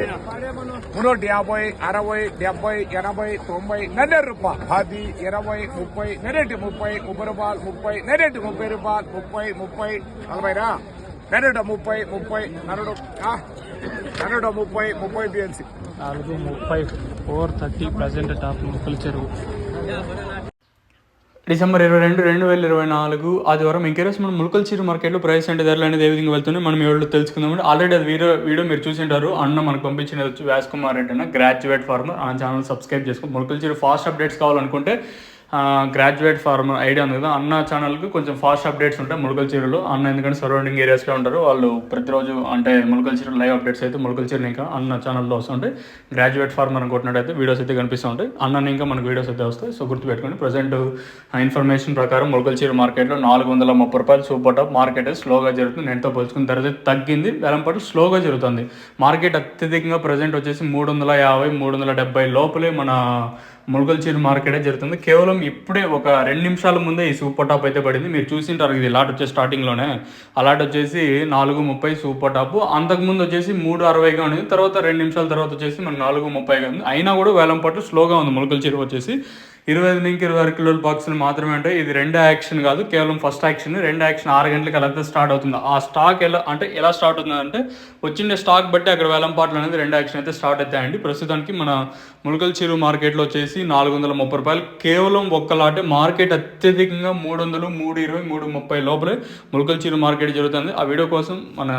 350, 60, 70, 80, 90, నెల్లూరు రూపాయలు 10, 20, 30, నెరెటి 30, 30 రూపాయలు 30, నెరెటి 30 రూపాయలు 30, 30, 40 రా, నెరెట 30, 30, నరుడు 30, 30 బిఎన్సి 430 430 ప్రజెంట్ టాప్ ముక్కల చెరువు. డిసెంబర్ 22, 2024 ఆదివారం ఇంకేరోజు మనం ములకల చీర మార్కెట్లో ప్రైస్ అంటే ధరలు అనేది ఏ విధంగా వెళ్తున్నాయి మనం ఎవరు తెలుసుకుందామండి. ఆల్రెడీ అది వీడియో మీరు చూసింటారు. అన్న మనకు పంపించినది వచ్చి వ్యాస్ కుమార్ రెడ్డి అన్న, గ్రాడ్యుయేట్ ఫార్మర్. ఆ ఛానల్ సబ్స్క్రైబ్ చేసుకో. ములకల చీర ఫాస్ట్ అప్డేట్స్ కావాలనుకుంటే గ్రాడ్యుయేట్ ఫార్మర్ ఐడియా ఉంది కదా, అన్న ఛానల్కి కొంచెం ఫాస్ట్ అప్డేట్స్ ఉంటాయి ములకల చీరలో. అన్న ఎందుకంటే సరౌండింగ్ ఏరియాస్లో ఉంటారు వాళ్ళు, ప్రతిరోజు అంటే ములకల చీర లైవ్ అప్డేట్స్ అయితే ములకల చీరని ఇంకా అన్న ఛానల్లో వస్తుంటాయి. గ్రాడ్యుయేట్ ఫార్మర్ అనుకుంటున్నట్టయితే వీడియోస్ అయితే కనిపిస్తూ ఉంటాయి. అన్న ఇంకా మనకు వీడియోస్ అయితే వస్తాయి. సో గుర్తుపెట్టుకోండి. ప్రజెంట్ ఇన్ఫర్మేషన్ ప్రకారం ములకల చీర మార్కెట్లో 430 రూపాయలు సూపర్ టాప్ మార్కెట్ స్లోగా జరుగుతుంది. నేనుతో పోల్చుకుని ధర అయితే తగ్గింది, వేలంపాటు స్లోగా జరుగుతుంది. మార్కెట్ అత్యధికంగా ప్రజెంట్ వచ్చేసి 350, 370 లోపలే మన ములకల చీర మార్కెటే జరుగుతుంది. కేవలం ఇప్పుడే ఒక 2 నిమిషాల ముందే ఈ సూపర్ టాప్ అయితే పడింది. మీరు చూసింటారు ఇది లాట్ వచ్చేసి స్టార్టింగ్లోనే అలాట్ వచ్చేసి 430 సూపర్ టాప్. అంతకుముందు వచ్చేసి 360గా ఉంది. తర్వాత 2 నిమిషాల తర్వాత వచ్చేసి మన 430గా ఉంది. అయినా కూడా వేలంపాటు స్లోగా ఉంది. ములకల చీర వచ్చేసి 25 నుంచి 26 కిలోల బాక్సులు మాత్రమే ఉంటాయి. ఇది రెండో యాక్షన్ కాదు, కేవలం ఫస్ట్ యాక్షన్. రెండో యాక్షన్ 6 గంటలకు అలా స్టార్ట్ అవుతుంది. ఆ స్టాక్ ఎలా స్టార్ట్ అవుతుంది అంటే వచ్చిండే స్టాక్ బట్టి అక్కడ వేలంపాట్లు అనేది రెండో యాక్షన్ అయితే స్టార్ట్ అవుతాయండి. ప్రస్తుతానికి మన ములకల చీర మార్కెట్లో వచ్చేసి 430 రూపాయలు కేవలం ఒక్క లాటే. మార్కెట్ అత్యధికంగా 300, 320, 330 లోపలే ములకల చీర మార్కెట్ జరుగుతుంది. ఆ వీడియో కోసం మన